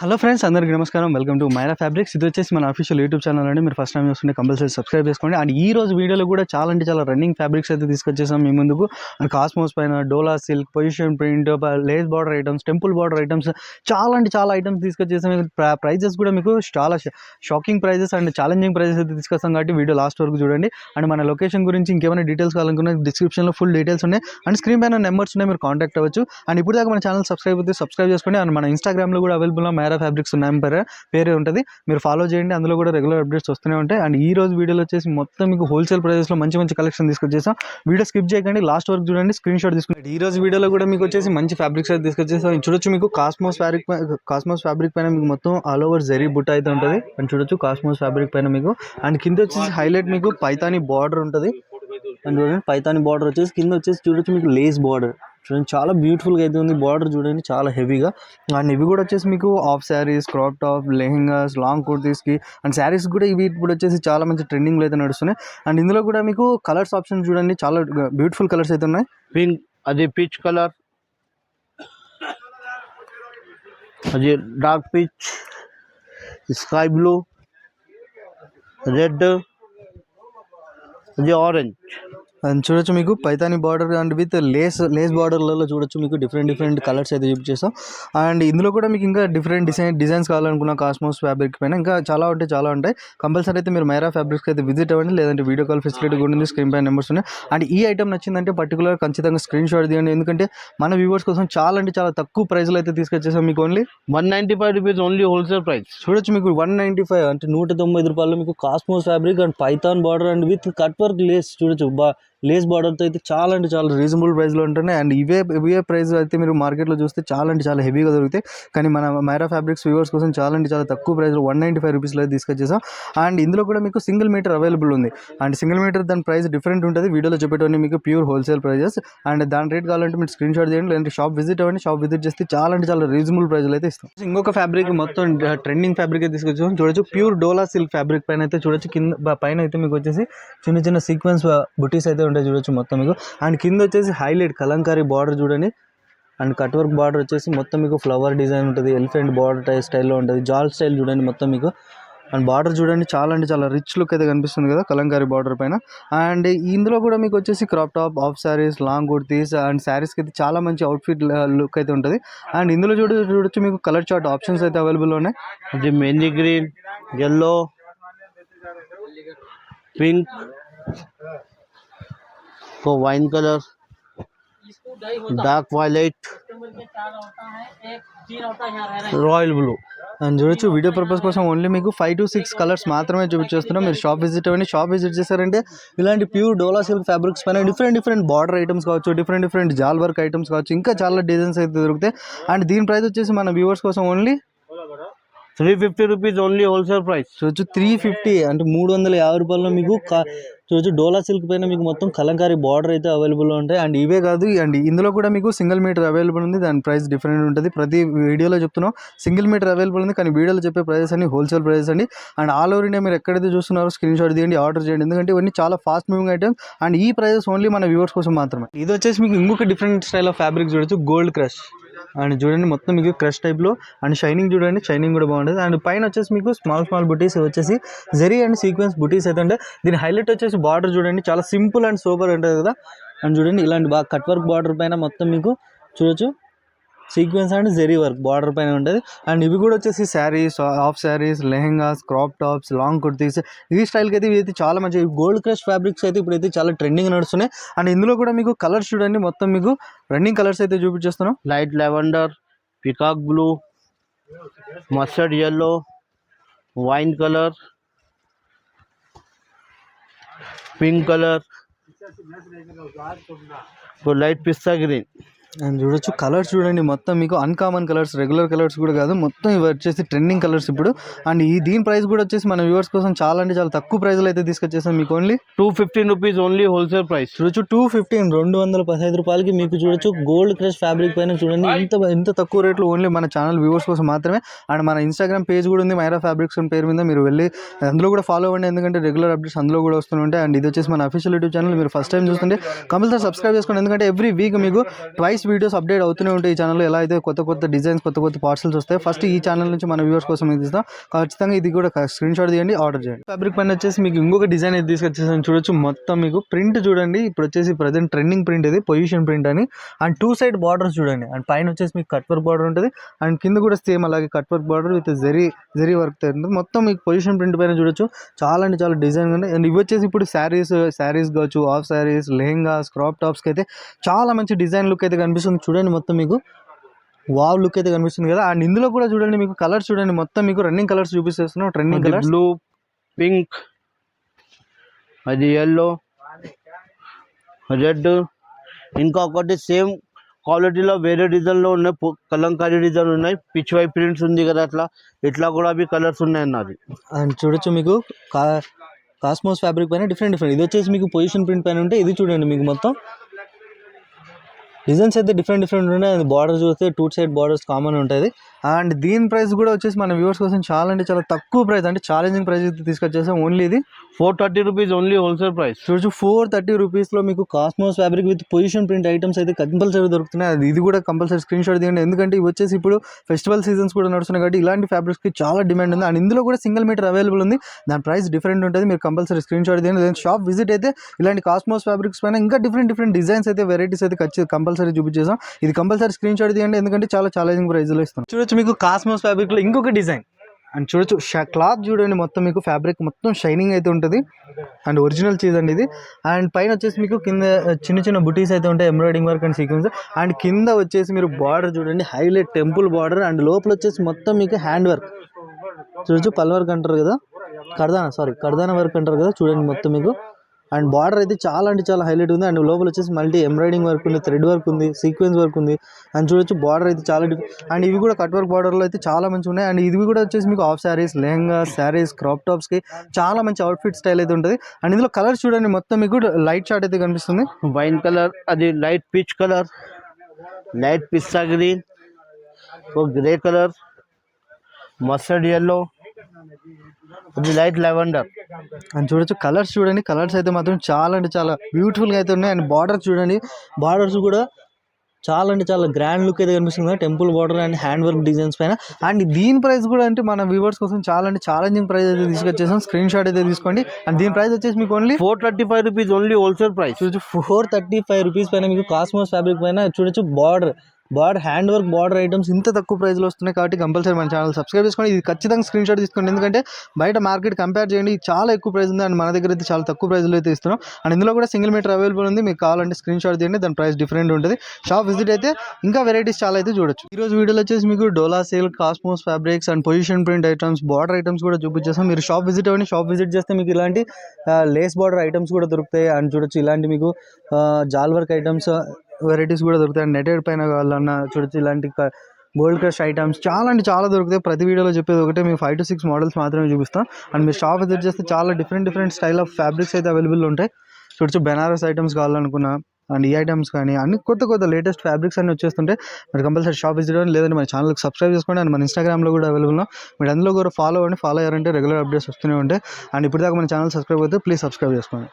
Hello friends, అందరికీ నమస్కారం. Welcome to Myra fabrics. ఇది వచ్చేసి మన అఫీషియల్ యూట్యూబ్ ఛానల్ అండి. మీరు ఫస్ట్ టైం చూస్తుంటే కంపల్సరీ సబ్స్క్రైబ్ చేసుకోండి. అండ్ ఈ రోజు వీడియోలో కూడా చాలా అంటే చాలా రన్నింగ్ ఫ్యాబ్రిక్స్ అయితే తీసుకొచ్చేసాం మీ ముందుకు. అండ్ కాస్మోస్ పైన Dola silk, position print, lace border items, temple border items, చాలా అంటే చాలా ఐటమ్స్ తీసుకొచ్చేసాం. ప్రైజెస్ కూడా మీకు చాలా shocking prices and challenging prices అయితే తీసుకొస్తాం కాబట్టి వీడియో లాస్ట్ వరకు చూడండి. అండ్ మన లొకేషన్ గురించి ఇంకేమైనా డీటెయిల్స్ కావాలనుకున్న డిస్క్రిప్షన్లో ఫుల్ డీటెయిల్స్ ఉన్నాయి. అండ్ స్క్రీన్ పైన నెంబర్స్ ఉన్నాయి, మీరు కాంటాక్ట్ అవ్వచ్చు. అండ్ ఇప్పుడు దాకా మన ఛానల్ సబ్స్క్రైబ్ చేసుకోండి. అండ్ మన ఇన్స్టాగ్రామ్లో కూడా అవైలబుల్ మైరా ఫ్యాబ్రిక్స్ ఉన్నాయి పేరే ఉంటుంది, మీరు ఫాలో చేయండి. అందులో కూడా రెగ్యులర్ అప్డేట్స్ వస్తూనే ఉంటాయి. అండ్ ఈ రోజు వీడియోలో వచ్చేసి మొత్తం మీకు హోల్సేల్ ప్రైజెస్లో మంచి మంచి కలెక్షన్ తీసుకొచ్చేసాం. వీడియో స్కిప్ చేయకండి, లాస్ట్ వరకు చూడండి, స్క్రీన్ షాట్ తీసుకుని. ఈ రోజు వీడియోలో కూడా మీకు వచ్చేసి మంచి ఫ్యాబ్రిక్స్ అయితే తీసుకొచ్చేసాం. చూడొచ్చు, మీకు కాస్మోస్ ఫ్యాబ్రిక్ పైన మీకు మొత్తం ఆల్ ఓవర్ జరీ బుట్ట అయితే ఉంటుంది. అండ్ చూడొచ్చు కాస్మోస్ ఫ్యాబ్రిక్ పైన మీకు, అండ్ కింద వచ్చేసి హైలైట్ మీకు పైతాని బార్డర్ ఉంటుంది. అండ్ చూడండి పైతాని బార్డర్ వచ్చేసి కింద వచ్చేసి చూడొచ్చు మీకు లేస్ బార్డర్ చూడండి, చాలా బ్యూటిఫుల్గా అయితే ఉంది. బార్డర్ చూడండి చాలా హెవీగా. అండ్ ఇవి కూడా వచ్చేసి మీకు half saris, crop top, lehengas, long కుర్తీస్కి అండ్ శారీస్ కూడా ఇవి ఇప్పుడు వచ్చేసి చాలా మంచి ట్రెండింగ్లో అయితే నడుస్తున్నాయి. అండ్ ఇందులో కూడా మీకు కలర్స్ ఆప్షన్ చూడండి, చాలా బ్యూటిఫుల్ కలర్స్ అయితే ఉన్నాయి. పింక్, అది పీచ్ కలర్, అది dark peach, sky blue, red, అది ఆరెంజ్. అండ్ చూడొచ్చు మీకు Paithani border and with lace బార్డర్లలో చూడొచ్చు మీకు డిఫరెంట్ కలర్స్ అయితే చూపించేస్తాం. అండ్ ఇందులో కూడా మీకు ఇంకా డిఫరెంట్ డిజైన్స్ కావాలనుకున్న కాస్మోస్ ఫ్యాబ్రిక్ పైన ఇంకా చాలా ఉంటాయి. కంపల్సరీ అయితే మీరు మైరా ఫ్యాబ్రిక్స్కి అయితే విజిట్ అవ్వండి, లేదంటే వీడియో కాల్ ఫెసిలిటీ కూడా ఉంది, స్క్రీన్ పైన నెంబర్స్ ఉన్నాయి. అండ్ ఈ ఐటమ్ నచ్చిందంటే పర్టికులర్ ఖచ్చితంగా స్క్రీన్ షాట్ తీయండి, ఎందుకంటే మన వ్యూవర్స్ కోసం చాలా అంటే చాలా తక్కువ ప్రైస్లో అయితే తీసుకొచ్చేసాం. మీకు only 195 rupees only wholesale price. చూడొచ్చు మీకు 195 అంటే 190 రూపాయలు మీకు cosmos fabric and Python border and with cut work lace చూడొచ్చు. లేస్ బార్డర్తో అయితే చాలా అంటే చాలా రీజనబుల్ ప్రైస్లో ఉంటున్నాయి. అండ్ ఇవే ప్రైస్ అయితే మీరు మార్కెట్లో చూస్తే చాలా అంటే చాలా హెవీగా దొరుకుతాయి. కానీ మన మైరా ఫ్యాబ్రిక్స్ వ్యూవర్స్ కోసం చాలా అంటే చాలా తక్కువ ప్రైస్లో 195 రూపీస్లో అయితే తీసుకొచ్చేసాం. అండ్ ఇందులో కూడా మీకు సింగిల్ మీటర్ అవైలబుల్ ఉంది. అండ్ సింగిల్ మీటర్ దాని ప్రైస్ డిఫరెంట్ ఉంటుంది. వీడియోలో చెప్పేటవన్నీ మీకు ప్యూర్ హోల్సేల్ ప్రైజెస్. అండ్ దాని రేట్ కావాలంటే మీరు స్క్రీన్ షాట్ చేయండి, లేదంటే షాప్ విజిట్ అవ్వండి. షాప్ విజిట్ చేస్తే చాలా అంటే చాలా రీజనబుల్ ప్రైస్లో అయితే ఇస్తాం. ఇంకొక ఫ్యాబ్రిక్ మొత్తం ట్రెండింగ్ ఫ్యాబ్రిక్ అయితే తీసుకొచ్చాం. చూడొచ్చు ప్యూర్ డోలా సిల్క్ ఫ్యాబ్రిక్ పైన అయితే చూడొచ్చు, కింద పైన అయితే మీకు వచ్చేసి చిన్న సీక్వెన్స్ బుటీస్ అయితే ఉంటాయి చూడొచ్చు మొత్తం మీకు. అండ్ కింద వచ్చేసి హైలైట్ కలంకారీ బార్డర్ చూడండి. అండ్ కట్ వర్క్ బార్డర్ వచ్చేసి మొత్తం మీకు ఫ్లవర్ డిజైన్ ఉంటుంది, ఎలిఫెంట్ బార్డర్ స్టైల్లో ఉంటుంది, జాల్ స్టైల్ చూడండి మొత్తం మీకు. అండ్ బార్డర్ చూడండి చాలా అంటే చాలా రిచ్ లుక్ అయితే కనిపిస్తుంది కదా కలంకారీ బార్డర్ పైన. అండ్ ఇందులో కూడా మీకు వచ్చేసి crop top, half saris, long kurtis and శారీస్కి అయితే చాలా మంచి అవుట్ఫిట్ లుక్ అయితే ఉంటుంది. అండ్ ఇందులో చూడొచ్చు మీకు కలర్ చార్ట్ ఆప్షన్స్ అయితే అవైలబుల్ ఉన్నాయి. అది mehndi green, yellow, pink, wine colour, dark violet, royal blue. And చూడొచ్చు వీడియో పర్పస్ కోసం ఓన్లీ మీకు 5 to 6 కలర్స్ మాత్రమే చూపించేస్తున్నాం. మీరు షాప్ విజిట్ అవ్వండి. షాప్ విజిట్ చేశారంటే ఇలాంటి ప్యూర్ డోలా సిల్క్ ఫ్యాబ్రిక్స్ పైన డిఫరెంట్ బార్డర్ ఐటమ్స్ కావచ్చు, డిఫరెంట్ జాల్ వర్క్ ఐటమ్స్ కావచ్చు, ఇంకా చాలా డిజైన్స్ అయితే దొరుకుతాయి. అండ్ దీని ప్రైస్ వచ్చేసి మన వ్యూవర్స్ కోసం only 350 rupees only wholesale price. చూడొచ్చు 350 అంటే 350 రూపాయల్లో మీకు చూడొచ్చు డోలా సిల్క్ పైన మీకు మొత్తం కలంకారీ బార్డర్ అయితే అవైలబుల్లో ఉంటాయి. అండ్ ఇవే కాదు, అండ్ ఇందులో కూడా మీకు సింగిల్ మీటర్ అవైలబుల్ ఉంది. దాని ప్రైస్ డిఫరెంట్ ఉంటుంది. ప్రతి వీడియోలో చెప్తున్నాం సింగిల్ మీటర్ అవైలబుల్ ఉంది, కానీ వీడియోలో చెప్పే ప్రైజెస్ అన్ని హోల్సేల్ ప్రైజెస్ అండి. అండ్ ఆల్ ఓవర్ ఇండియా మీరు ఎక్కడైతే చూస్తున్నారో స్క్రీన్ షాట్ తీయండి, ఆర్డర్ చేయండి, ఎందుకంటే ఇవన్నీ చాలా ఫాస్ట్ మూవింగ్ ఐటమ్స్. అండ్ ఈ ప్రైజెస్ ఓన్లీ మన వ్యూవర్స్ కోసం మాత్రమే. ఇది వచ్చేసి మీకు ఇంకొక డిఫరెంట్ స్టైల్ ఆఫ్ ఫ్యాబ్రిక్ చూడొచ్చు, గోల్డ్ క్రష్. అండ్ చూడండి మొత్తం మీకు క్రష్ టైప్లో. అండ్ షైనింగ్ చూడండి, షైనింగ్ కూడా బాగుంటుంది. అండ్ పైన వచ్చేసి మీకు స్మాల్ బుటీస్ వచ్చేసి జరీ అండ్ సీక్వెన్స్ బుటీస్ అయితే ఉంటాయి. దీని హైలైట్ వచ్చేసి బార్డర్ చూడండి, చాలా సింపుల్ అండ్ సూపర్ ఉంటుంది కదా. అండ్ చూడండి ఇలాంటి బాగా కట్ వర్క్ బార్డర్ పైన మొత్తం మీకు చూడొచ్చు sequence and zari work border పైన ఉంటుంది. అండ్ ఇవి కూడా వచ్చేసి saris, half saris, lehengas, crop tops, long kurtis, ఈ స్టైల్కి అయితే ఇవి చాలా మంచి గోల్డ్ క్రష్ ఫ్యాబ్రిక్స్ అయితే ఇప్పుడైతే చాలా ట్రెండింగ్ నడుస్తున్నాయి. అండ్ ఇందులో కూడా మీకు కలర్స్ చూడండి, మొత్తం మీకు రన్నింగ్ కలర్స్ అయితే చూపించేస్తున్నాం. Light lavender, peacock blue, mustard yellow, wine colour, pink colour, light pista green. And చూడొచ్చు కలర్స్ చూడండి, మొత్తం మీకు అన్కామన్ కలర్స్, రెగ్యులర్ కలర్స్ కూడా కాదు, మొత్తం ఇవి వచ్చేసి ట్రెండింగ్ కలర్స్ ఇప్పుడు. అండ్ దీని ప్రైస్ కూడా వచ్చేసి మన వ్యూవర్స్ కోసం చాలా అంటే చాలా తక్కువ ప్రైస్లో అయితే తీసుకొచ్చేసాం. మీకు only 215 rupees only wholesale price. చూడొచ్చు 215 రూపాయలకి మీకు చూడొచ్చు గోల్డ్ క్రష్ ఫ్యాబ్రిక్ పైన చూడండి ఇంత తక్కువ రేట్లో ఓన్లీ మన ఛానల్ వ్యూవర్స్ కోసం మాత్రమే. అండ్ మన ఇన్స్టాగ్రామ్ పేజ్ కూడా ఉంది మైరా ఫ్యాబ్రిక్స్ అని పేరు మీద, మీరు వెళ్ళి అందులో కూడా ఫాలో అవ్వండి, ఎందుకంటే రెగ్యులర్ అప్డేట్స్ అందులో కూడా వస్తుంటాయి. అండ్ ఇది వచ్చేసి మన అఫీషియల్ యూట్యూబ్ ఛానల్, మీరు ఫస్ట్ టైం చూస్తుంటే కంపల్సరీ సబ్స్క్రైబ్ చేసుకోండి, ఎందుకంటే ఎవ్రీ వీక్ మీకు ట్వైస్ లేటెస్ట్ వీడియోస్ అప్డేట్ అవుతూనే ఉంటాయి ఈ ఛానల్లో. ఎలా అయితే కొత్త కొత్త డిజైన్స్ కొత్త కొత్త పార్సల్స్ వస్తాయి, ఫస్ట్ ఈ ఛానల్ నుంచి మన వ్యూవర్స్ కోసం ఇది ఇస్తాం. ఖచ్చితంగా ఇది కూడా స్క్రీన్ షాట్ తీయండి, ఆర్డర్ చేయండి. ఫ్యాబ్రిక్ పైన వచ్చేసి మీకు ఇంకొక డిజైన్ అయితే తీసుకొచ్చేసాను చూడొచ్చు. మొత్తం మీకు ప్రింట్ చూడండి, ఇప్పుడు వచ్చేసి ప్రజెంట్ ట్రెండింగ్ ప్రింట్ ఇది పొజిషన్ ప్రింట్ అని. అండ్ 2 సైడ్ బార్డర్స్ చూడండి, అండ్ పైన వచ్చేసి మీకు కట్ వర్క్ బార్డర్ ఉంటుంది, అండ్ కింద కూడా సేమ్ అలాగే cut work border with zari work ఉంటుంది. మొత్తం మీకు పొజిషన్ ప్రింట్ పైన చూడొచ్చు, చాలా అంటే చాలా డిజైన్ ఉంది. అండ్ ఇవి వచ్చేసి ఇప్పుడు శారీస్ కావచ్చు, హాఫ్ శారీస్, లెహెంగాస్, క్రాప్ టాప్స్కి అయితే చాలా మంచి డిజైన్ లుక్ అయితే కనిపిస్తుంది చూడండి. మొత్తం మీకు వావ్ లుక్ అయితే కనిపిస్తుంది కదా. అండ్ ఇందులో కూడా చూడండి మీకు కలర్స్ చూడండి, మొత్తం మీకు రన్నింగ్ కలర్స్ చూపిస్తున్నాం. ట్రెండింగ్ కలర్స్ బ్లూ, పింక్, అది yellow, రెడ్, ఇంకా ఒకటి సేమ్ క్వాలిటీలో వేరే డిజైన్లో ఉన్నాయి, కలంకారీ డిజైన్ ఉన్నాయి, పిచ్ వై ప్రింట్స్ ఉంది కదా, ఇట్లా కూడా అవి కలర్స్ ఉన్నాయి అన్నది. అండ్ చూడొచ్చు మీకు కాస్మోస్ ఫ్యాబ్రిక్ పైన డిఫరెంట్ ఇది వచ్చేసి మీకు పొజిషన్ ప్రింట్ పైన ఉంటే, ఇది చూడండి మీకు మొత్తం డిజైన్స్ అయితే డిఫరెంట్ ఉన్నాయి. అది బార్డర్ చూస్తే 2 సైడ్ బార్డర్స్ కామన్ ఉంటుంది. అండ్ దీని ప్రైస్ కూడా వచ్చేసి మన వ్యూవర్స్ కోసం చాలా అంటే చాలా తక్కువ ప్రైస్, అంటే ఛాలెంజింగ్ ప్రైస్ అయితే తీసుకొచ్చేసాం. ఓన్లీ ఇది 430 రూపీస్ ఓన్లీ హోల్సేల్ ప్రైస్. చూడొచ్చు 430 రూపీస్లో మీకు cosmos fabric with position print items అయితే కంపల్సరీ దొరుకుతున్నాయి. అది ఇది కూడా కంపల్సరీ స్క్రీన్ షాట్ తీయండి, ఎందుకంటే ఇవి వచ్చేసి ఇప్పుడు ఫెస్టివల్ సీజన్స్ కూడా నడుస్తున్నాయి కాబట్టి ఇలాంటి ఫ్యాబ్రిక్స్కి చాలా డిమాండ్ ఉంది. అండ్ ఇందులో కూడా సింగిల్ మీటర్ అవైలబుల్ ఉంది, దాని ప్రైస్ డిఫరెంట్ ఉంటుంది. మీరు కంపల్సరీ స్క్రీన్ షాట్ తీయండి. దాని షాప్ విజిట్ అయితే ఇలాంటి కాస్మోస్ ఫ్యాబ్రిక్స్ పైన ఇంకా డిఫరెంట్ డిజైన్స్ అయితే వెరైటీస్ అయితే కంపల్సరీ చూపించేసాం. ఇది కంపల్సరీ స్క్రీన్ షాట్ తీయండి, ఎందుకంటే చాలా ఛాలెంజింగ్ ప్రైస్లో ఇస్తాం. చూడొచ్చు మీకు కాస్మోస్ ఫ్యాబ్రిక్లో ఇంకొక డిజైన్. అండ్ చూడొచ్చు క్లాత్ చూడండి, మొత్తం మీకు ఫ్యాబ్రిక్ మొత్తం షైనింగ్ అయితే ఉంటుంది. అండ్ ఒరిజినల్ చీజ్ అండి ఇది. అండ్ పైన వచ్చేసి మీకు కింద చిన్న బుటీస్ అయితే ఉంటాయి, embroidering work and sequence. And కింద వచ్చేసి మీరు బార్డర్ చూడండి, హైలైట్ టెంపుల్ బార్డర్. అండ్ లోపల వచ్చేసి మొత్తం మీకు హ్యాండ్ వర్క్ చూడొచ్చు, పల్ వర్క్ అంటారు కదా, కర్దాన వర్క్ అంటారు కదా, చూడండి మొత్తం మీకు. అండ్ బార్డర్ అయితే చాలా అంటే చాలా హైలైట్ ఉంది. అండ్ లోపల వచ్చేసి మల్టీ ఎంబ్రాయిడింగ్ వర్క్ ఉంది, థ్రెడ్ వర్క్ ఉంది, సీక్వెన్స్ వర్క్ ఉంది. అండ్ చూడొచ్చు బార్డర్ అయితే చాలా అండ్ ఇవి కూడా కట్ వర్క్ బార్డర్లో అయితే చాలా మంచి ఉన్నాయి. అండ్ ఇది కూడా వచ్చేసి మీకు హాఫ్ శారీస్, లెహంగా శారీస్, క్రాప్ టాప్స్కి చాలా మంచి అవుట్ఫిట్ స్టైల్ అయితే ఉంటుంది. అండ్ ఇందులో కలర్స్ చూడండి, మొత్తం మీకు లైట్ షార్ట్ అయితే కనిపిస్తుంది. వైన్ కలర్, అది light peach colour, light pista green, grey colour, mustard yellow, ఇది లైట్ లెవెండర్. అండ్ చూడొచ్చు కలర్స్ చూడండి, కలర్స్ అయితే మాత్రం చాలా అంటే చాలా బ్యూటిఫుల్గా అయితే ఉన్నాయి. అండ్ బార్డర్స్ చూడండి, బార్డర్స్ కూడా చాలా అంటే చాలా గ్రాండ్ లుక్ అయితే కనిపిస్తుంది, temple border and hand work designs పైన. అండ్ దీని ప్రైస్ కూడా అంటే మన వ్యూవర్స్ కోసం చాలా అంటే ఛాలెంజింగ్ ప్రైస్ అయితే తీసుకొచ్చేసాం. స్క్రీన్ షాట్ అయితే తీసుకోండి. అండ్ దీని ప్రైస్ వచ్చేసి మీకు only 435 rupees only wholesale price. చూడొచ్చు 435 రూపీస్ పైన మీకు కాస్మోస్ ఫ్యాబ్రిక్ పైన చూడొచ్చు border hand work border items ఇంత తక్కువ ప్రైస్లో వస్తున్నాయి కాబట్టి కంపల్సరీ మన ఛానల్ సబ్స్క్రైబ్ చేసుకోండి. ఇది ఖచ్చితంగా స్క్రీన్ షాట్ తీసుకోండి, ఎందుకంటే బయట మార్కెట్ కంపేర్ చేయండి చాలా ఎక్కువ ప్రైస్ ఉంది. అండ్ మన దగ్గర అయితే చాలా తక్కువ ప్రైస్లో అయితే ఇస్తున్నాం. అండ్ ఇందులో కూడా సింగిల్ మీటర్ అవైలబుల్ ఉంది, మీకు కావాలంటే స్క్రీన్ షాట్ తీయండి, దాని ప్రైస్ డిఫరెంట్ ఉంటుంది. షాప్ విజిట్ అయితే ఇంకా వెరైటీస్ చాలా అయితే చూడొచ్చు. ఈ రోజు వీడియోలో వచ్చేసి మీకు Dola silk, cosmos fabrics and position print items, border items కూడా చూపించేస్తాం. మీరు షాప్ విజిట్ అవ్వండి, షాప్ విజిట్ చేస్తే మీకు ఇలాంటి లేస్ బార్డర్ ఐటమ్స్ కూడా దొరుకుతాయి. అండ్ చూడొచ్చు ఇలాంటి మీకు జాల్ వర్క్ ఐటమ్స్ వెరైటీస్ కూడా దొరుకుతాయి. అండ్ నెటెడ్ పైన కావాలన్నా చూడొచ్చు ఇలాంటి గోల్డ్ క్రష్ ఐటమ్స్ చాలా అంటే చాలా దొరుకుతాయి. ప్రతి వీడియోలో చెప్పేది ఒకటే, మేము 5 to 6 మోడల్స్ మాత్రమే చూపిస్తాం. అండ్ మీరు షాప్ విజిట్ చేస్తే చాలా డిఫరెంట్ స్టైల్ ఆఫ్ ఫ్యాబ్రిక్స్ అయితే అవైలబుల్ ఉంటాయి. చూడొచ్చు బెనారస్ ఐటమ్స్ కావాలనుకున్నా అండ్ ఈ ఐటమ్స్ కానీ అన్ని కొత్త లేటెస్ట్ ఫ్యాబ్రిక్స్ అన్ని వచ్చేస్తుంటే మీరు కంపల్సరీ షాప్ విజిట్ అవ్వండి, లేదంటే మన ఛానల్కి సబ్స్క్రైబ్ చేసుకోండి. అండ్ మన ఇన్స్టాగ్రామ్లో కూడా అవైలబుల్ ఉన్నాం, మీరు అందులో కూడా ఫాలో అయ్యారంటే రెగ్యులర్ అప్డేట్స్ వస్తూనే ఉంటాయి. అండ్ ఇప్పుడు దాకా మన ఛానల్ సబ్స్క్రైబ్ అయితే ప్లీజ్ సబ్స్క్రైబ్ చేసుకోండి.